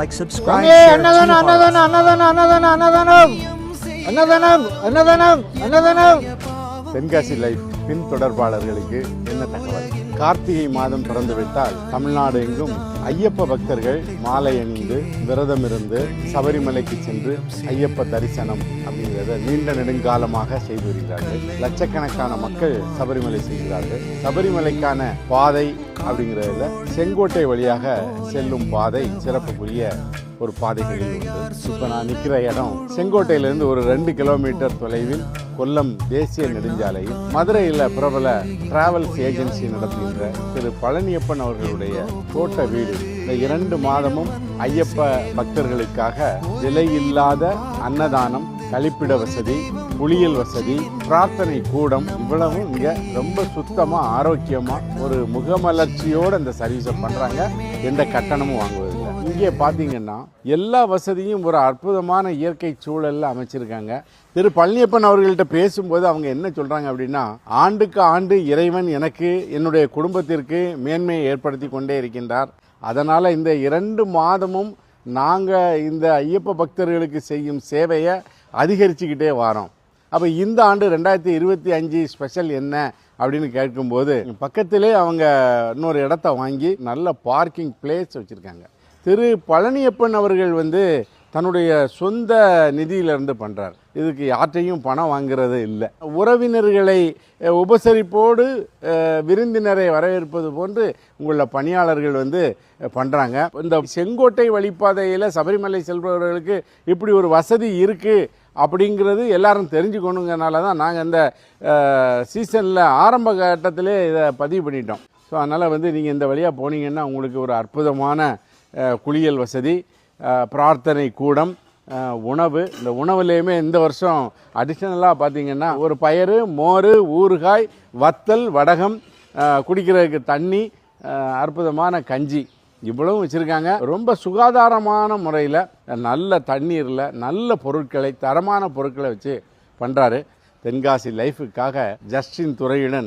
like, subscribe, share, Tenkasi life பின் தொடர்பாளர்களுக்கு என்ன தகவல்? கார்த்திகை மாதம் பிறந்துவிட்டால் தமிழ்நாடு எங்கும் ஐயப்ப பக்தர்கள் மாலை அணிந்து விரதம் இருந்து சபரிமலைக்கு சென்று ஐயப்ப தரிசனம் அப்படிங்கிறத நீண்ட நெடுங்காலமாக செய்து வருகிறார்கள். லட்சக்கணக்கான மக்கள் சபரிமலை செய்கிறார்கள். சபரிமலைக்கான பாதை அப்படிங்கிறதுல செங்கோட்டை வழியாக செல்லும் பாதை சிறப்புக்குரிய ஒரு பாதைகளில் உண்டு. இப்போ நான் நிற்கிற இடம் செங்கோட்டையிலிருந்து ஒரு 2 கிலோமீட்டர் தொலைவில் கொல்லம் தேசிய நெடுஞ்சாலையில் மதுரையில் பிரபல டிராவல்ஸ் ஏஜென்சி நடத்துகின்ற திரு பழனியப்பன் அவர்களுடைய தோட்ட வீடு இந்த 2 மாதமும் ஐயப்ப பக்தர்களுக்காக விலையில்லாத அன்னதானம், கழிப்பிட வசதி, குளியல் வசதி, பிரார்த்தனை கூடம், இவ்வளவும் இங்கே ரொம்ப சுத்தமாக ஆரோக்கியமாக ஒரு முகமலர்ச்சியோடு இந்த சர்வீஸை பண்ணுறாங்க. எந்த கட்டணமும் வாங்குவதில்லை. இங்கே பார்த்தீங்கன்னா எல்லா வசதியும் ஒரு அற்புதமான இயற்கை சூழலில் அமைச்சிருக்காங்க. திரு பழனியப்பன் அவர்கள்ட்ட பேசும்போது அவங்க என்ன சொல்கிறாங்க அப்படின்னா, ஆண்டுக்கு ஆண்டு இறைவன் எனக்கு என்னுடைய குடும்பத்திற்கு மேன்மையை ஏற்படுத்தி கொண்டே இருக்கின்றார். அதனால் இந்த 2 மாதமும் நாங்கள் இந்த ஐயப்ப பக்தர்களுக்கு செய்யும் சேவையை அதிகரிச்சுக்கிட்டே வரோம். அப்போ இந்த ஆண்டு 2025 ஸ்பெஷல் என்ன அப்படின்னு கேட்கும்போது பக்கத்திலே அவங்க இன்னொரு இடத்த வாங்கி நல்ல பார்க்கிங் பிளேஸ் வச்சுருக்காங்க. திரு பழனியப்பன் அவர்கள் தன்னுடைய சொந்த நிதியிலிருந்து பண்ணுறார். இதுக்கு யார்ட்டையும் பணம் வாங்குறது இல்லை. உறவினர்களை உபசரிப்போடு விருந்தினரை வரவேற்பது போன்று உங்கள பணியாளர்கள் பண்ணுறாங்க. இந்த செங்கோட்டை வழிப்பாதையில் சபரிமலை செல்பவர்களுக்கு இப்படி ஒரு வசதி இருக்குது அப்படிங்கிறது எல்லாரும் தெரிஞ்சுக்கணுங்கிறனால தான் நாங்கள் இந்த சீசனில் ஆரம்ப கட்டத்திலே இதை பதிவு பண்ணிட்டோம். ஸோ அதனால் நீங்கள் இந்த வழியாக போனீங்கன்னா உங்களுக்கு ஒரு அற்புதமான குளியல் வசதி, பிரார்த்தனை கூடம், உணவு. இந்த உணவுலேயுமே இந்த வருஷம் அடிஷ்னலாக பார்த்தீங்கன்னா ஒரு பயறு, மோர், ஊறுகாய், வத்தல், வடகம், குடிக்கிறதுக்கு தண்ணி, அற்புதமான கஞ்சி இவ்வளவும் வச்சுருக்காங்க. ரொம்ப சுகாதாரமான முறையில் நல்ல தண்ணீரில் நல்ல பொருட்களை, தரமான பொருட்களை வச்சு பண்ணுறாரு. தென்காசி லைஃபுக்காக ஜஸ்டின் துரையுடன்